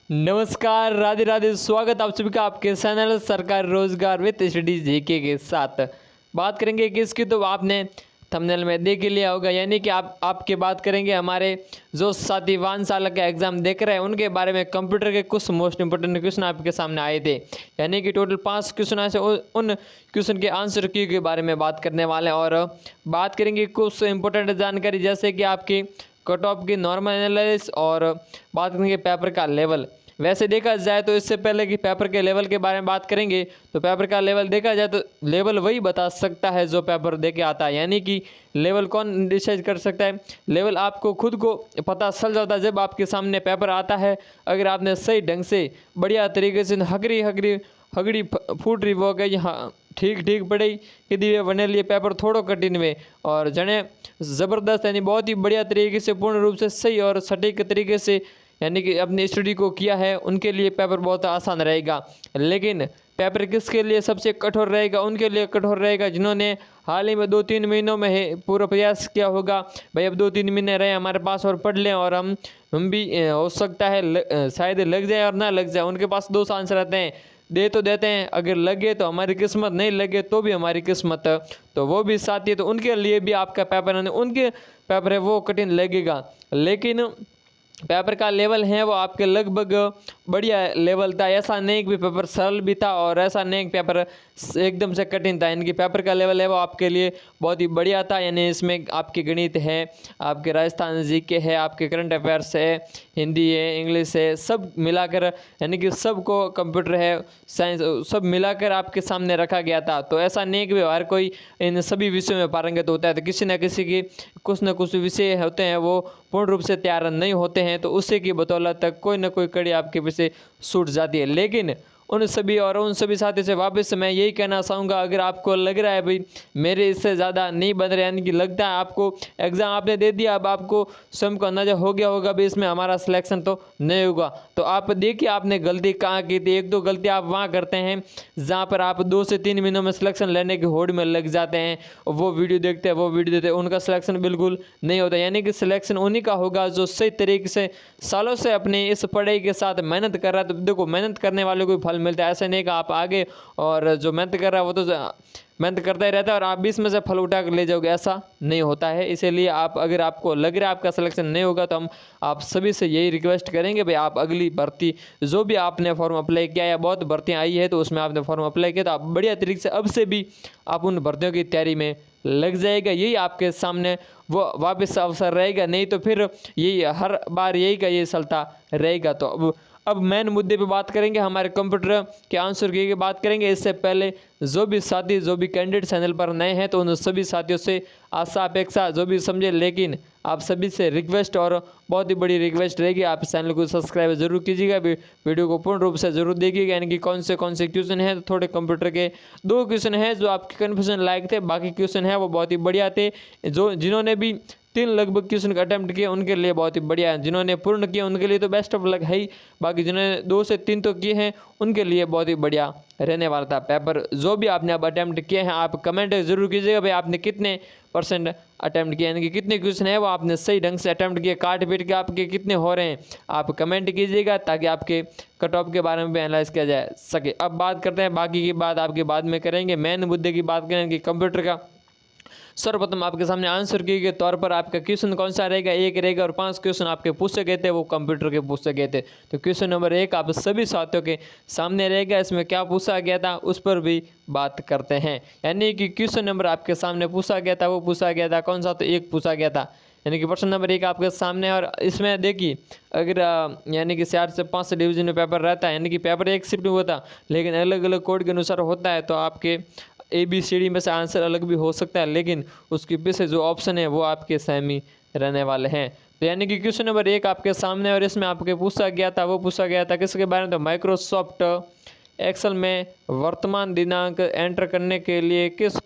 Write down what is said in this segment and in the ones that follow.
नमस्कार, राधे राधे। स्वागत आप सभी का आपके चैनल सरकारी रोजगार विद स्टडी जीके के साथ। बात करेंगे किसकी, तो आपने थंबनेल में देख ही लिया होगा, यानी कि आपके बात करेंगे हमारे जो साथी वाहन चालक का एग्जाम देख रहे हैं उनके बारे में। कंप्यूटर के कुछ मोस्ट इंपोर्टेंट क्वेश्चन आपके सामने आए थे, यानी कि टोटल 5 क्वेश्चन आए थे। उन क्वेश्चन के आंसर की के बारे में बात करने वाले हैं और बात करेंगे कुछ इंपॉर्टेंट जानकारी, जैसे कि आपकी कट ऑफ की नॉर्मल एनालिसिस और बात करेंगे पेपर का लेवल। वैसे देखा जाए तो इससे पहले कि पेपर के लेवल के बारे में बात करेंगे, तो पेपर का लेवल देखा जाए तो लेवल वही बता सकता है जो पेपर दे के आता है, यानी कि लेवल कौन डिसाइड कर सकता है। लेवल आपको खुद को पता चल जाता है जब आपके सामने पेपर आता है। अगर आपने सही ढंग से बढ़िया तरीके से हगड़ी फूट रही वो गई, हाँ ठीक ठीक पढ़ाई कि दिए बने लिए पेपर थोड़ो कठिन में और जने ज़बरदस्त, यानी बहुत ही बढ़िया तरीके से पूर्ण रूप से सही और सटीक तरीके से यानी कि अपनी स्टडी को किया है, उनके लिए पेपर बहुत आसान रहेगा। लेकिन पेपर किसके लिए सबसे कठोर रहेगा? उनके लिए कठोर रहेगा जिन्होंने हाल ही में 2-3 महीनों में है पूरा प्रयास किया होगा। भाई अब 2-3 महीने रहे हमारे पास और पढ़ लें और हम भी हो सकता है शायद लग जाए और ना लग जाए। उनके पास 2 चांस रहते हैं, दे तो देते हैं, अगर लगे तो हमारी किस्मत, नहीं लगे तो भी हमारी किस्मत। तो वो भी साथी है, तो उनके लिए भी आपका पेपर है, उनके पेपर है वो कठिन लगेगा। लेकिन पेपर का लेवल है वो आपके लगभग बढ़िया लेवल था। ऐसा नहीं कि पेपर सरल भी था और ऐसा नहीं कि पेपर एकदम से कठिन था। इनकी पेपर का लेवल है वो आपके लिए बहुत ही बढ़िया था, यानी इसमें आपके गणित है, आपके राजस्थान जीके है, आपके करंट अफेयर्स है, हिंदी है, इंग्लिश है, सब मिलाकर, यानी कि सबको कंप्यूटर है, साइंस, सब मिलाकर आपके सामने रखा गया था। तो ऐसा नहीं कि हर कोई इन सभी विषयों में पारंगत होता है, तो किसी न किसी की कुछ न कुछ विषय होते हैं वो पूर्ण रूप से तैयार नहीं होते हैं, तो उसी की बदौलत तक कोई ना कोई कड़ी आपके पीछे छूट जाती है। लेकिन उन सभी साथी से वापस मैं यही कहना चाहूँगा, अगर आपको लग रहा है भाई मेरे इससे ज़्यादा नहीं बन रहा, यानी कि लगता है आपको एग्ज़ाम आपने दे दिया, अब आपको स्वयं को अंदाजा हो गया होगा भाई इसमें हमारा सिलेक्शन तो नहीं होगा, तो आप देखिए आपने गलती कहाँ की थी। 1-2 गलती आप वहाँ करते हैं जहाँ पर आप 2 से 3 महीनों में सिलेक्शन लेने की होड़ में लग जाते हैं, वो वीडियो देखते हैं, उनका सिलेक्शन बिल्कुल नहीं होता। यानी कि सिलेक्शन उन्हीं का होगा जो सही तरीके से सालों से अपनी इस पढ़ाई के साथ मेहनत कर रहा है। तो देखो, मेहनत करने वाले को फल मिलता है, ऐसा नहीं कि आप आगे और जो मेहनत कर रहा है वो तो मेहनत करता ही रहता है और आप 20 में से फल उठा कर ले जाओगे, ऐसा नहीं होता है। इसीलिए आप, अगर आपको लग रहा है आपका सिलेक्शन नहीं होगा, तो हम आप सभी से यही रिक्वेस्ट करेंगे भाई आप अगली भर्ती जो भी आपने फॉर्म अप्लाई किया या बहुत भर्तियाँ आई है तो उसमें आपने फॉर्म अप्लाई किया, तो आप बढ़िया तरीके से अब से भी आप उन भर्तियों की तैयारी में लग जाएगा। यही आपके सामने वो वापस अवसर रहेगा, नहीं तो फिर यही हर बार यही का ये चलता रहेगा। तो अब मेन मुद्दे पे बात करेंगे, हमारे कंप्यूटर के आंसर की बात करेंगे। इससे पहले जो भी साथी, जो भी कैंडिडेट चैनल पर नए हैं, तो उन सभी साथियों से आशा अपेक्षा जो भी समझे, लेकिन आप सभी से रिक्वेस्ट और बहुत ही बड़ी रिक्वेस्ट रहेगी, आप चैनल को सब्सक्राइब जरूर कीजिएगा, वीडियो को पूर्ण रूप से जरूर देखिएगा। यानी कि कौन से क्वेश्चन हैं, तो थोड़े कंप्यूटर के 2 क्वेश्चन हैं जो आपके कन्फ्यूजन लायक थे, बाकी क्वेश्चन है वो बहुत ही बढ़िया थे। जिन्होंने भी 3 लगभग क्वेश्चन का अटैम्प्ट किया उनके लिए बहुत ही बढ़िया है, जिन्होंने पूर्ण किया उनके लिए तो बेस्ट ऑफ लक है ही, बाकी जिन्होंने 2 से 3 तो किए हैं उनके लिए बहुत ही बढ़िया रहने वाला था पेपर। जो भी आपने अब अटैम्प्ट किए हैं आप कमेंट जरूर कीजिएगा भाई आपने कितने % अटैम्प्ट किए, यानी कि कितने क्वेश्चन है वो आपने सही ढंग से अटैम्प्ट किए, काट पीट के आपके कितने हो रहे हैं आप कमेंट कीजिएगा, ताकि आपके कट ऑफ के बारे में भी एनालाइज किया जा सके। अब बात करते हैं, बाकी की बात आपके बाद में करेंगे, मेन मुद्दे की बात करें कि कंप्यूटर का सर्वप्रथम आपके सामने आंसर की के तौर पर आपका क्वेश्चन कौन सा रहेगा, 1 रहेगा और 5 क्वेश्चन आपके पूछे गए थे वो कंप्यूटर के पूछे गए थे। तो क्वेश्चन नंबर 1 आप सभी साथियों के सामने रहेगा, इसमें क्या पूछा गया था उस पर भी बात करते हैं। यानी कि क्वेश्चन नंबर आपके सामने पूछा गया था, वो पूछा गया था कौन सा, तो 1 पूछा गया था, यानी कि प्रश्न नंबर 1 आपके सामने। और इसमें देखिए अगर यानी कि 4 से 5 डिवीजन में पेपर रहता है, यानी कि पेपर एक शिफ्ट में होता, लेकिन अलग अलग कोड के अनुसार होता है, तो आपके ABCD में से आंसर अलग भी हो सकता है, लेकिन उसके पीछे जो ऑप्शन है वो आपके सेम ही रहने वाले हैं। तो यानी कि क्वेश्चन नंबर 1 आपके सामने, और इसमें आपके पूछा गया था, वो पूछा गया था किसके बारे में, तो माइक्रोसॉफ्ट एक्सेल में वर्तमान दिनांक एंटर करने के लिए किस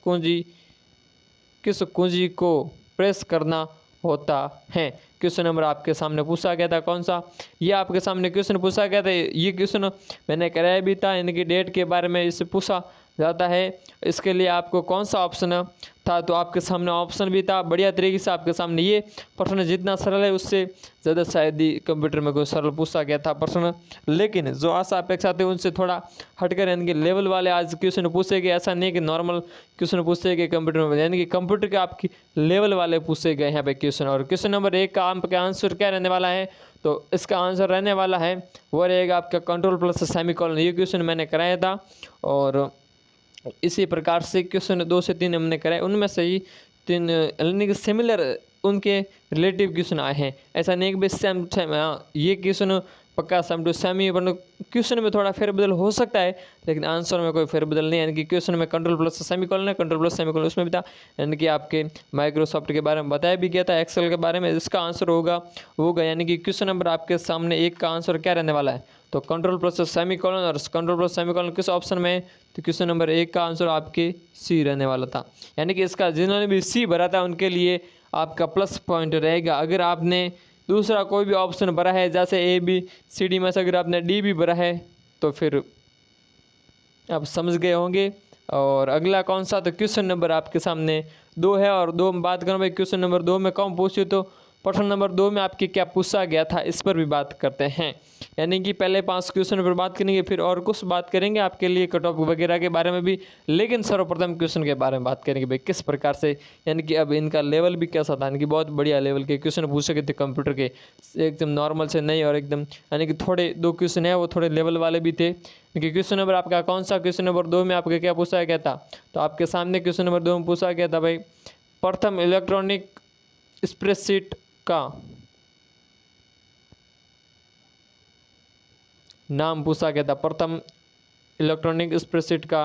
कुंजी को प्रेस करना होता है। क्वेश्चन नंबर आपके सामने पूछा गया था कौन सा, ये आपके सामने क्वेश्चन पूछा गया था। ये क्वेश्चन मैंने कराया भी था, यानी कि डेट के बारे में इससे पूछा जाता है। इसके लिए आपको कौन सा ऑप्शन था, तो आपके सामने ऑप्शन भी था। बढ़िया तरीके से आपके सामने ये प्रश्न जितना सरल है उससे ज़्यादा शायद ही कंप्यूटर में कोई सरल पूछा गया था प्रश्न, लेकिन जो आशा अपेक्षा थी उनसे थोड़ा हटकर यानी कि लेवल वाले आज क्वेश्चन पूछे गए। ऐसा नहीं कि नॉर्मल क्वेश्चन पूछे गए कंप्यूटर में, यानी कि कंप्यूटर के आपकी लेवल वाले पूछे गए यहाँ पे क्वेश्चन। और क्वेश्चन नंबर 1 का आपका आंसर क्या रहने वाला है, तो इसका आंसर रहने वाला है वो रहेगा आपका कंट्रोल प्लस सेमीकोलन। ये क्वेश्चन मैंने कराया था और इसी प्रकार से क्वेश्चन 2 से 3 हमने कराए, उनमें से ही 3 यानी कि सिमिलर उनके रिलेटिव क्वेश्चन आए हैं। ऐसा नहीं कि सेम सेम ये क्वेश्चन पक्का सेम टू सेम ही, वरना क्वेश्चन में थोड़ा फेरबदल हो सकता है लेकिन आंसर में कोई फेरबदल नहीं है। यानी कि क्वेश्चन में कंट्रोल प्लस सेमीकोलन है, कंट्रोल प्लस सेमीकोलन उसमें भी था, यानी कि आपके माइक्रोसॉफ्ट के बारे में बताया भी गया था, एक्सेल के बारे में। इसका आंसर होगा यानी कि क्वेश्चन नंबर आपके सामने 1 का आंसर क्या रहने वाला है, तो कंट्रोल प्लस सेमीकोलन। और कंट्रोल प्लस सेमीकोलन किस ऑप्शन में है, तो क्वेश्चन नंबर 1 का आंसर आपके सी रहने वाला था। यानी कि इसका जिन्होंने भी सी भरा था उनके लिए आपका प्लस पॉइंट रहेगा। अगर आपने दूसरा कोई भी ऑप्शन भरा है, जैसे ए बी सी डी में से अगर आपने डी भी भरा है तो फिर आप समझ गए होंगे। और अगला कौन सा, तो क्वेश्चन नंबर आपके सामने 2 है। और 2 में बात करूँ भाई, क्वेश्चन नंबर 2 में कौन पूछे, तो प्रश्न नंबर 2 में आपके क्या पूछा गया था इस पर भी बात करते हैं। यानी कि पहले 5 क्वेश्चन पर बात करेंगे, फिर और कुछ बात करेंगे आपके लिए कट ऑफ वगैरह के बारे में भी, लेकिन सर्वप्रथम क्वेश्चन के बारे में बात करेंगे भाई किस प्रकार से, यानी कि अब इनका लेवल भी कैसा था। यानी कि बहुत बढ़िया लेवल के क्वेश्चन पूछे गए थे कंप्यूटर के, एकदम नॉर्मल से नहीं, और एकदम यानी कि थोड़े 2 क्वेश्चन है वो थोड़े लेवल वाले भी थे। क्योंकि क्वेश्चन नंबर आपका कौन सा, क्वेश्चन नंबर 2 में आपके क्या पूछा गया था, तो आपके सामने क्वेश्चन नंबर 2 में पूछा गया था भाई प्रथम इलेक्ट्रॉनिक स्प्रेडशीट का नाम पूछा गया था। प्रथम इलेक्ट्रॉनिक स्प्रेडशीट का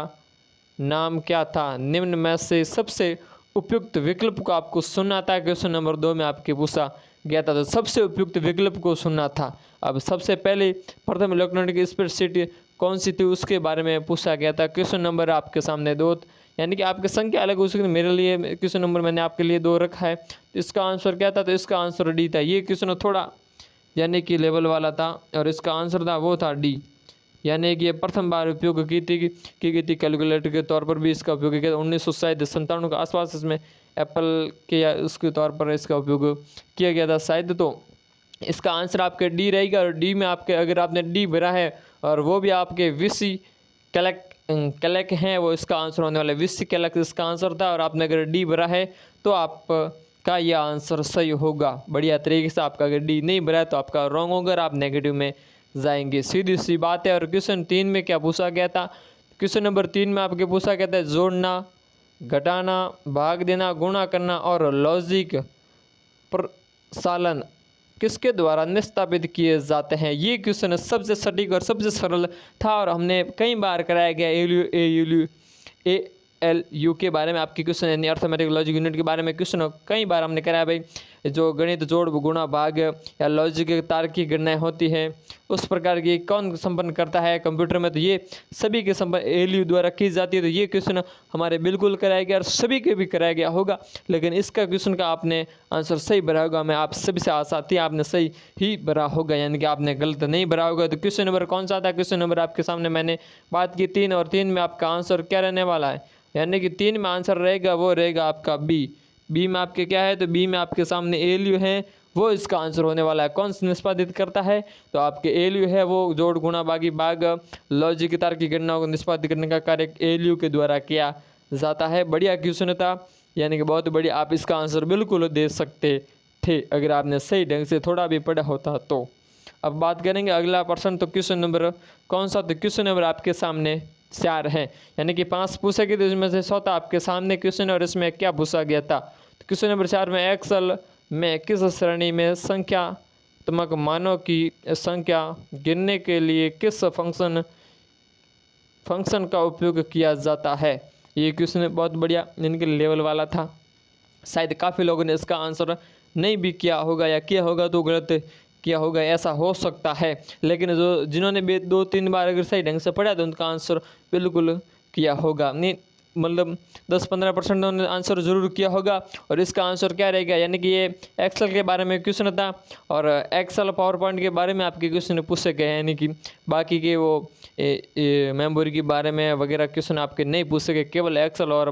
नाम क्या था, निम्न में से सबसे उपयुक्त विकल्प को आपको सुनना था। क्वेश्चन नंबर 2 में आपके पूछा गया था, तो सबसे उपयुक्त विकल्प को सुनना था। अब सबसे पहले प्रथम इलेक्ट्रॉनिक स्प्रेडशीट कौन सी थी उसके बारे में पूछा गया था। क्वेश्चन नंबर आपके सामने 2, यानी कि आपकी संख्या अलग हो सकती है। मेरे लिए क्वेश्चन नंबर मैंने आपके लिए 2 रखा है, तो इसका आंसर क्या था, तो इसका आंसर डी था। ये क्वेश्चन थोड़ा यानी कि लेवल वाला था और इसका आंसर था वो था डी। यानी कि ये प्रथम बार उपयोग की गई थी कैलकुलेटर के तौर पर भी इसका उपयोग किया 1997 के आसपास। इसमें एप्पल के या उसके तौर पर इसका उपयोग किया गया था शायद। तो इसका आंसर आपके डी रहेगा। और डी में आपके अगर आपने डी भरा है और वो भी आपके विसी कैलक हैं, वो इसका आंसर होने वाला है। विसी कैलक इसका आंसर था और आपने अगर डी भरा है तो आपका यह आंसर सही होगा बढ़िया तरीके से। आपका अगर डी नहीं भरा है तो आपका रॉन्ग होगा और आप नेगेटिव में जाएंगे, सीधी सी बात है। और क्वेश्चन 3 में क्या पूछा गया था, क्वेश्चन नंबर 3 में आपके पूछा गया था जोड़ना, घटाना, भाग देना, गुणा करना और लॉजिक प्रसालन किसके द्वारा निष्पादित किए जाते हैं। ये क्वेश्चन सबसे सटीक और सबसे सरल था और हमने कई बार कराया गया। ALU के बारे में आपकी क्वेश्चन यानी अर्थमेटिक लॉजिक यूनिट के बारे में क्वेश्चन कई बार हमने कराया भाई। जो गणित जोड़ गुणा भाग या लॉजिक तार्किक गणनाएं होती है उस प्रकार की कौन संपन्न करता है कंप्यूटर में, तो ये सभी के संपन्न ALU द्वारा की जाती है। तो ये क्वेश्चन हमारे बिल्कुल कराया गया और सभी के भी कराया गया होगा, लेकिन इसका क्वेश्चन का आपने आंसर सही भरा होगा। मैं आप सभी से आशा थी आपने सही ही भरा होगा, यानी कि आपने गलत नहीं भरा होगा। तो क्वेश्चन नंबर कौन सा था, क्वेश्चन नंबर आपके सामने मैंने बात की 3, और 3 में आपका आंसर क्या रहने वाला है, यानी कि 3 में आंसर रहेगा वो रहेगा आपका बी में आपके क्या है, तो बी में आपके सामने ALU है, वो इसका आंसर होने वाला है। कौन सा निष्पादित करता है, तो आपके ALU है, वो जोड़ गुणा भागी भाग लॉजिक तार्किक गणनाओं को निष्पादित करने का कार्य ALU के द्वारा किया जाता है। बढ़िया क्वेश्चन था, यानी कि बहुत बढ़िया। आप इसका आंसर बिल्कुल दे सकते थे अगर आपने सही ढंग से थोड़ा भी पढ़ा होता तो। अब बात करेंगे अगला प्रश्न, तो क्वेश्चन नंबर कौन सा, तो क्वेश्चन नंबर आपके सामने 4 है, यानी कि 5 पूछा गया तो इसमें से 100 आपके सामने क्वेश्चन और इसमें क्या पूछा गया था। तो क्वेश्चन नंबर 4 में एक्सेल में किस श्रेणी में संख्यात्मक मानों की संख्या गिनने के लिए किस फंक्शन का उपयोग किया जाता है। ये क्वेश्चन बहुत बढ़िया यानी कि लेवल वाला था। शायद काफ़ी लोगों ने इसका आंसर नहीं भी किया होगा या किया होगा तो गलत किया होगा, ऐसा हो सकता है। लेकिन जो जिन्होंने भी 2-3 बार अगर सही ढंग से पढ़ा तो उनका आंसर बिल्कुल किया होगा। नहीं मतलब 10-15% उन्होंने आंसर ज़रूर किया होगा। और इसका आंसर क्या रहेगा, यानी कि ये एक्सेल के बारे में क्वेश्चन था और एक्सेल पावर पॉइंट के बारे में आपके क्वेश्चन पूछे गए हैं, यानी कि बाकी के वो मेमोरी के बारे में वगैरह क्वेश्चन आपके नहीं पूछे गए, केवल एक्सेल और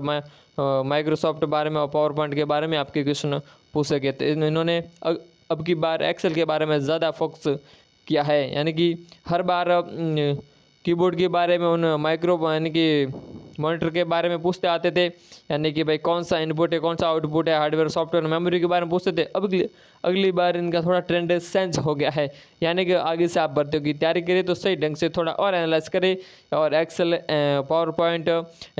माइक्रोसॉफ्ट बारे में और पावर पॉइंट के बारे में आपके क्वेश्चन पूछे गए। तो इन्होंने अब की बार एक्सेल के बारे में ज़्यादा फोकस किया है, यानी कि हर बार कीबोर्ड के बारे में उन माइक्रो यानी कि मॉनिटर के बारे में पूछते आते थे, यानी कि भाई कौन सा इनपुट है कौन सा आउटपुट है, हार्डवेयर सॉफ्टवेयर मेमोरी के बारे में पूछते थे। अब अगली बार इनका थोड़ा ट्रेंड सेंस हो गया है, यानी कि आगे से आप भर्तियों की तैयारी करें तो सही ढंग से थोड़ा और एनालाइज करें और Excel PowerPoint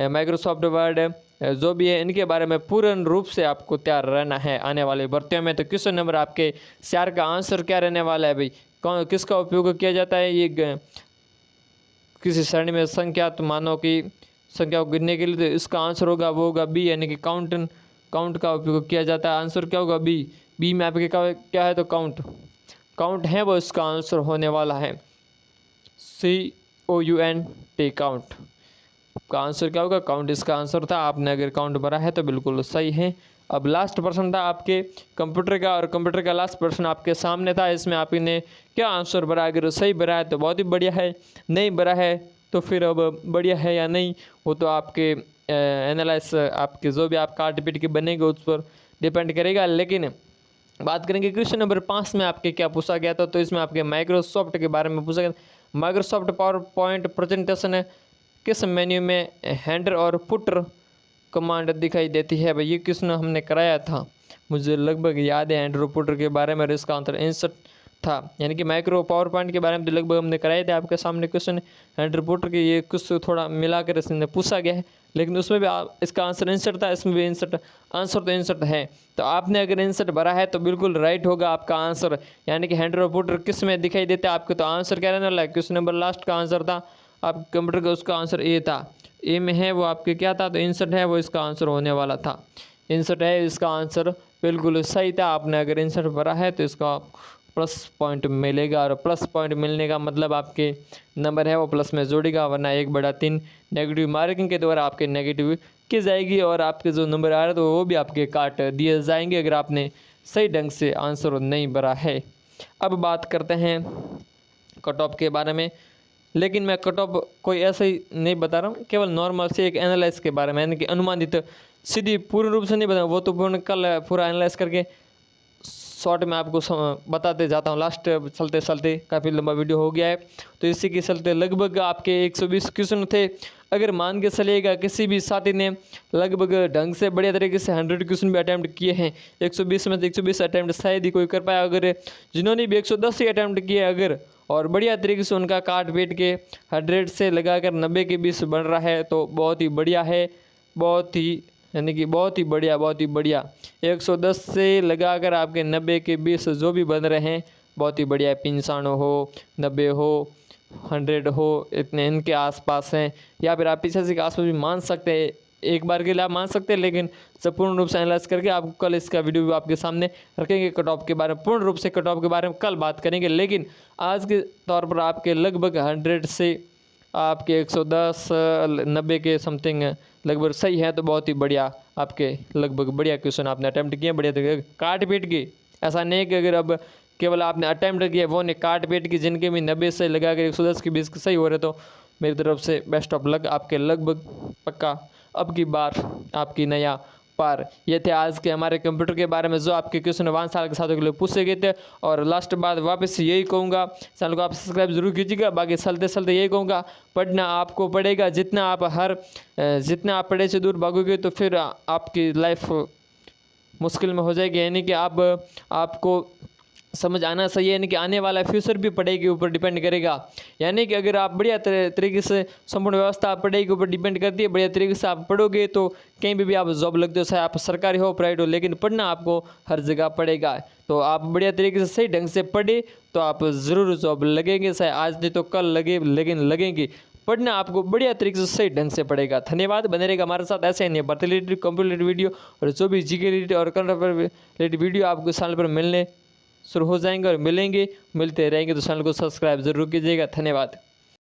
Microsoft Word जो भी है इनके बारे में पूर्ण रूप से आपको तैयार रहना है आने वाली भर्तियों में। तो क्वेश्चन नंबर आपके 4 का आंसर क्या रहने वाला है भाई, कौन किसका उपयोग किया जाता है, ये किसी श्रेणी में संख्यात मानों की संख्या को गिनने के लिए, तो इसका आंसर होगा वो होगा बी, यानी कि काउंट का उपयोग किया जाता है। आंसर क्या होगा बी में आपके क्या है, तो काउंट है वो इसका आंसर होने वाला है, COUNT काउंट का आंसर क्या होगा, काउंट इसका आंसर था। आपने अगर काउंट भरा है तो बिल्कुल सही है। अब लास्ट प्रश्न था आपके कंप्यूटर का, और कंप्यूटर का लास्ट प्रश्न आपके सामने था। इसमें आपने क्या आंसर भरा, अगर सही भरा है तो बहुत ही बढ़िया है, नहीं भरा है तो फिर अब बढ़िया है या नहीं वो तो आपके एनालाइज आपके जो भी आप काट पीट के बनेंगे उस पर डिपेंड करेगा। लेकिन बात करेंगे क्वेश्चन नंबर 5 में आपके क्या पूछा गया था, तो इसमें आपके माइक्रोसॉफ्ट के बारे में पूछा गया। माइक्रोसॉफ्ट पावर पॉइंट प्रेजेंटेशन किस मेन्यू में हैंडर और पुटर कमांड दिखाई देती है, भाई ये क्वेश्चन हमने कराया था, मुझे लगभग याद है हैंडर पुटर के बारे में, और इसका आंसर इंसर्ट था, यानी कि माइक्रो पावर पॉइंट के बारे में तो लगभग हमने कराए थे आपके सामने क्वेश्चन हैंडर पुटर के, ये कुछ थोड़ा मिलाकर इसने पूछा गया है, लेकिन उसमें भी इसका आंसर इंसर्ट था, इसमें भी इंसर्ट आंसर तो इंसर्ट है। तो आपने अगर इंसर्ट भरा है तो बिल्कुल राइट होगा आपका आंसर, यानी कि हैंडर पुटर किस में दिखाई देते हैं आपके, तो आंसर क्या रहने वाला है, क्वेश्चन नंबर लास्ट का आंसर था आप कंप्यूटर का, उसका आंसर ए था, ए में है वो आपके क्या था, तो इंसर्ट है वो इसका आंसर होने वाला था, इंसर्ट है इसका आंसर बिल्कुल सही था। आपने अगर इंसर्ट भरा है तो इसका प्लस पॉइंट मिलेगा, और प्लस पॉइंट मिलने का मतलब आपके नंबर है वो प्लस में जोड़ेगा, वरना 1/3 नेगेटिव मार्किंग के द्वारा आपके नेगेटिव की जाएगी, और आपके जो नंबर आ रहे तो वो भी आपके काट दिए जाएंगे अगर आपने सही ढंग से आंसर नहीं भरा है। अब बात करते हैं कट ऑफ के बारे में, लेकिन मैं कट ऑफ कोई ऐसा ही नहीं बता रहा हूँ, केवल नॉर्मल से एक एनालाइज के बारे में, यानी कि अनुमानित, सीधी पूर्ण रूप से नहीं बता, वो तो पूर्ण कल पूरा एनालाइज करके शॉर्ट में आपको बताते जाता हूँ। लास्ट चलते चलते काफ़ी लंबा वीडियो हो गया है, तो इसी के चलते लगभग आपके 120 क्वेश्चन थे। अगर मान के चलिएगा किसी भी साथी ने लगभग ढंग से बढ़िया तरीके से 100 क्वेश्चन भी अटैम्प्ट किए हैं, 120 में से 120 अटैम्प्ट शायद ही कोई कर पाया, अगर जिन्होंने भी 110 ही अटैम्प्ट किए अगर और बढ़िया तरीके से उनका काट पीट के 100 से लगाकर 90 के बीच बन रहा है तो बहुत ही बढ़िया है, बहुत ही यानी कि बहुत ही बढ़िया, बहुत ही बढ़िया। 110 से लगाकर आपके 90 के बीच जो भी बन रहे हैं बहुत ही बढ़िया, 95 हो, 90 हो, 100 हो, इतने इनके आसपास हैं, या फिर आप 85 के आसपास भी मान सकते हैं, एक बार के लिए आप मान सकते हैं, लेकिन संपूर्ण रूप से एनालाइज करके आपको कल इसका वीडियो भी आपके सामने रखेंगे। कट ऑफ के बारे में पूर्ण रूप से कट ऑफ के बारे में कल बात करेंगे, लेकिन आज के तौर पर आपके लगभग 100 से आपके 110 90 के समथिंग लगभग सही है, तो बहुत ही बढ़िया आपके लगभग बढ़िया क्वेश्चन आपने अटैम्प्ट किए बढ़िया तरीके काट पीट के। ऐसा नहीं कि अगर अब केवल आपने अटैम्प्ट किया वो नहीं, काट पीट की जिनके भी 90 से लगा कर 110 के बीच सही हो रहे, तो मेरी तरफ से बेस्ट ऑफ लक, आपके लगभग पक्का अब की बार आपकी नया पार। ये थे आज के हमारे कंप्यूटर के बारे में जो आपके क्वेश्चन 1 साल के साथों के लिए पूछे गए थे। और लास्ट बात वापस यही कहूँगा, चैनल को आप सब्सक्राइब जरूर कीजिएगा। बाकी चलते चलते यही कहूँगा, पढ़ना आपको पड़ेगा, जितना आप पढ़े से दूर भागोगे तो फिर आपकी लाइफ मुश्किल में हो जाएगी, यानी कि आपको समझ आना चाहिए, यानी कि आने वाला फ्यूचर भी पढ़ाई के ऊपर डिपेंड करेगा। यानी कि अगर आप बढ़िया तरीके से संपूर्ण व्यवस्था पढ़ाई के ऊपर डिपेंड करती है, बढ़िया तरीके से आप पढ़ोगे तो कहीं भी आप जॉब लगते हो, चाहे आप सरकारी हो प्राइवेट हो, लेकिन पढ़ना आपको हर जगह पड़ेगा। तो आप बढ़िया तरीके से सही ढंग से पढ़े तो आप ज़रूर जॉब लगेंगे, चाहे आज नहीं तो कल लगे, लेकिन लगेंगे। पढ़ना आपको बढ़िया तरीके से सही ढंग से पड़ेगा। धन्यवाद, बने रहेगा हमारे साथ ऐसे नहीं भर्ती रिलेटेड, कंप्यूटर रिलेटेड वीडियो और जो भी जीके रिलेटेड और करंट अफेयर रिलेटेड वीडियो आपको चैनल पर मिलने शुरू हो जाएंगे और मिलेंगे, मिलते रहेंगे। तो चैनल को सब्सक्राइब जरूर कीजिएगा। धन्यवाद।